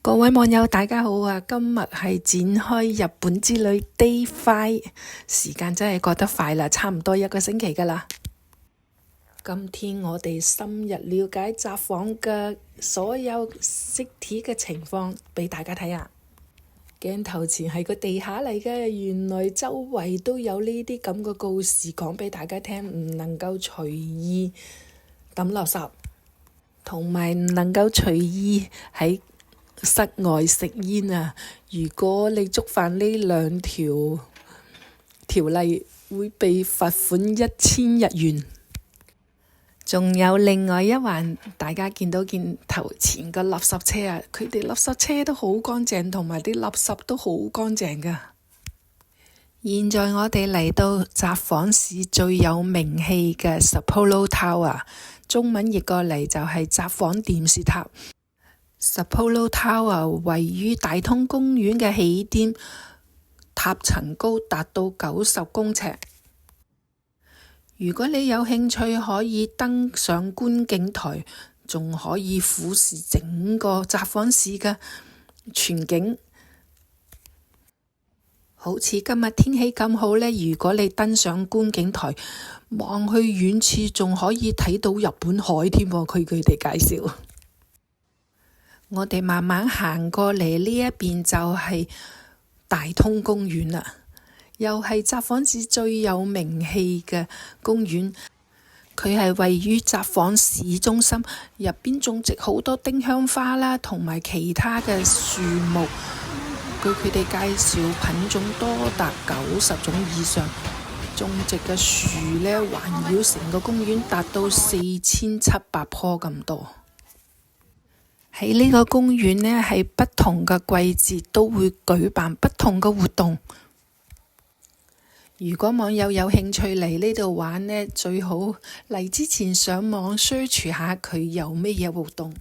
各位網友大家好啊！今日係展開日本之旅 Day 5，時間真係過得快啦，差唔多一個星期噶啦。今天我哋深入了解札幌嘅所有 city 嘅情況俾大家睇下。鏡頭前係個地下嚟嘅，原來周圍都有呢啲咁嘅告示講俾大家聽，唔能夠隨意抌垃圾，同埋唔能夠隨意喺室外食煙啊！如果你觸犯呢兩條條例，會被罰款1000日元。仲有另外一環，大家見到鏡頭前個垃圾車啊，佢哋垃圾車都好乾淨，同埋啲垃圾都好乾淨㗎。現在我哋嚟到札幌市最有名氣嘅 Sapporo Tower， 中文譯過嚟就係札幌電視塔。Sapporo Tower 位於大通公園嘅起點，塔層高達到90公尺。如果你有興趣，可以登上觀景台，仲可以俯視整個札幌市嘅全景。好似今日天氣咁好呢，如果你登上觀景台，望去遠處仲可以睇到日本海添喎。佢哋介紹。我哋慢慢行過嚟，呢一邊就係大通公園啦，又係札幌市最有名氣嘅公園。佢係位於札幌市中心，入邊種植好多丁香花啦，同埋其他嘅樹木。據佢哋介紹，品種多達90種以上，種植嘅樹呢，環繞成個公園達到4700棵咁多。喺呢個公園呢，喺不同嘅季節都會舉辦不同嘅活動。如果網友有興趣嚟呢度玩呢，最好嚟之前上網 search 下佢有咩嘢活動。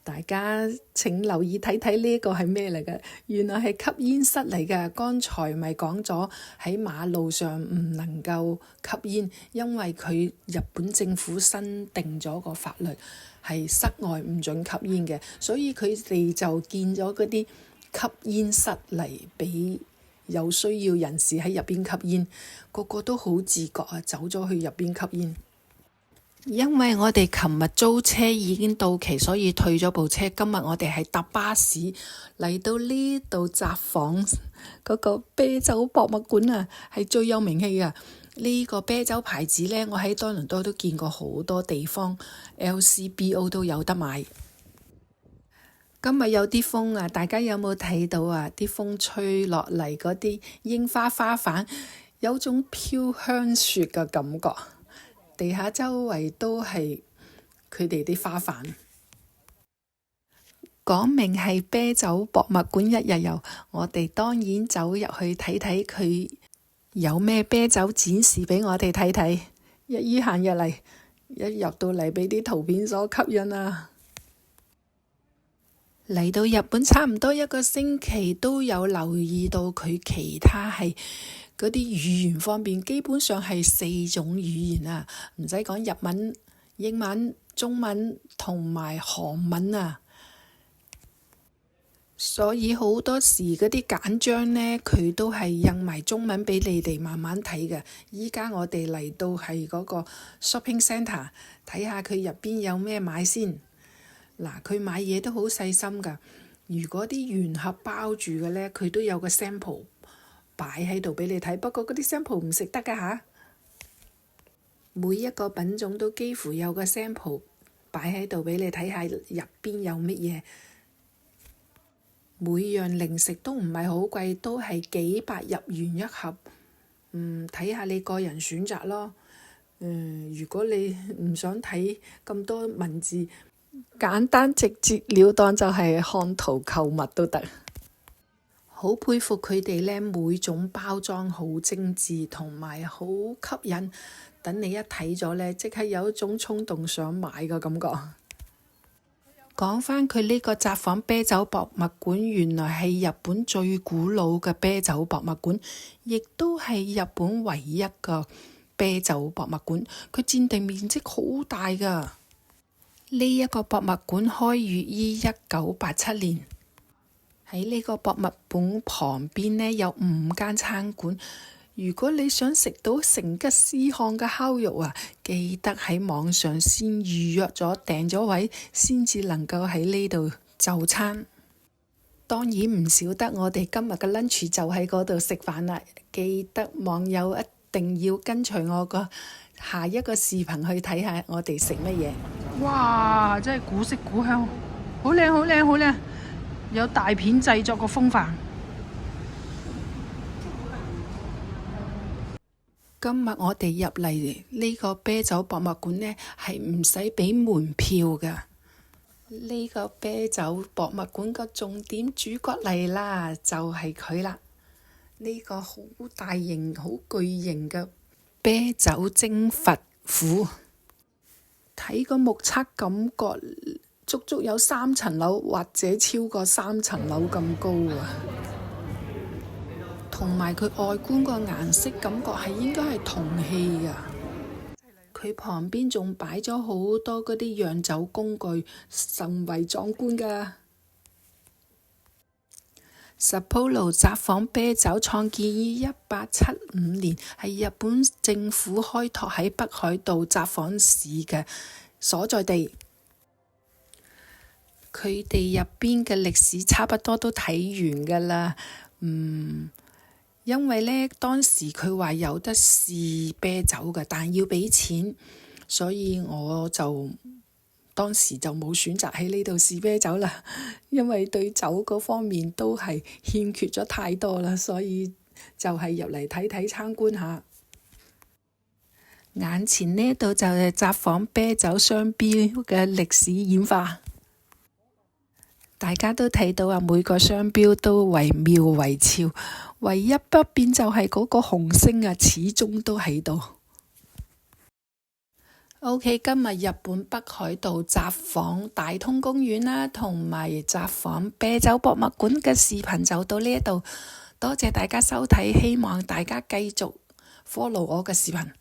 大家請留意睇睇呢個係咩嚟嘅？原來係吸煙室嚟嘅。剛才咪講咗喺馬路上唔能夠吸煙，因為佢日本政府新定咗個法律，係室外唔准吸煙嘅，所以佢哋就建咗嗰啲吸煙室嚟俾有需要人士喺入邊吸煙。個個都好自覺啊，走咗去入邊吸煙。因為我哋琴日租車已經到期，所以退咗部車。今日我哋係搭巴士嚟到呢度札幌嗰個啤酒博物館啊，係最有名氣嘅。呢個啤酒牌子呢，我喺多倫多都見過好多地方 LCBO 都有得買。今日有啲風啊，大家有冇睇到啊？啲風吹落嚟嗰啲櫻花花瓣，有種飄香雪嘅感覺。地下周圍都係佢哋啲花瓣。講明係啤酒博物館一日遊，我哋當然走入去睇睇佢有咩啤酒展示俾我哋睇睇。一於行入嚟，一入到嚟俾啲圖片所吸引啊！嚟到日本差唔多一個星期，都有留意到佢其他係嗰啲語言方面，基本上係4種語言啊，唔使講日文、英文、中文同埋韓文啊。所以好多時嗰啲簡章呢，佢都係印埋中文俾你哋慢慢睇嘅。依家我哋嚟到係嗰個 shopping centre， 睇下佢入邊有咩買先。嗱，佢買嘢都好細心㗎。如果啲原盒包住嘅呢，佢都有個 sample 擺喺度俾你睇。不過嗰啲 sample 唔食得㗎吓。每一個品種都幾乎有個 sample 擺喺度俾你睇下入邊有乜嘢。每樣零食都唔係好貴，都係幾百日元一盒。睇下你個人選擇咯。如果你唔想睇咁多文字，簡單直接了當就係看圖購物都得。好佩服佢哋呢，每種包裝好精緻同埋好吸引，等你一睇咗呢，即刻有一種衝動想買嘅感覺。講返佢呢個札幌啤酒博物館，原來係日本最古老嘅啤酒博物館，亦都係日本唯一個啤酒博物館。佢佔地面積好大㗎。呢一個博物館開業於1987年，喺呢個博物館旁邊呢，有5間餐館。如果你想食到成吉思汗嘅烤肉啊，記得喺網上先預約咗訂咗位，先至能夠喺呢度就餐。當然唔少得我哋今日嘅 lunch 就喺嗰度食飯啦。記得網友一定要跟隨我個下一個視頻去睇下我哋食乜嘢。哇！真係古色古香，好靚好靚好靚，有大片製作嘅風範。今日我哋入嚟呢個啤酒博物館呢，係唔使俾門票㗎。呢個啤酒博物館個重點主角嚟啦，就係佢啦。呢個好大型、好巨型嘅啤酒蒸佛釜，睇個目測感覺足足有3層樓或者超過3層樓咁高啊！同埋佢外觀個顏色感覺係應該係銅器㗎。佢旁邊仲擺咗好多嗰啲釀酒工具，甚為壯觀㗎。Sapporo 札幌啤酒創建於1875年，係日本政府開拓喺北海道札幌市嘅所在地。佢哋入邊嘅歷史差不多都睇完㗎啦。因為呢，當時佢話有得試啤酒嘅，但要俾錢，所以我就當時就冇選擇喺呢度試啤酒啦。因為對酒嗰方面都係欠缺咗太多啦，所以就係入嚟睇睇參觀下。眼前呢度就係札幌啤酒商標嘅歷史演化。大家都睇到啊，每個商標都惟妙惟肖，唯一不變就係嗰個紅星啊，始終都喺度。OK， 今日日本北海道札幌大通公園啦，同埋札幌啤酒博物館嘅視頻就到呢度，多謝大家收睇，希望大家繼續 follow 我嘅視頻。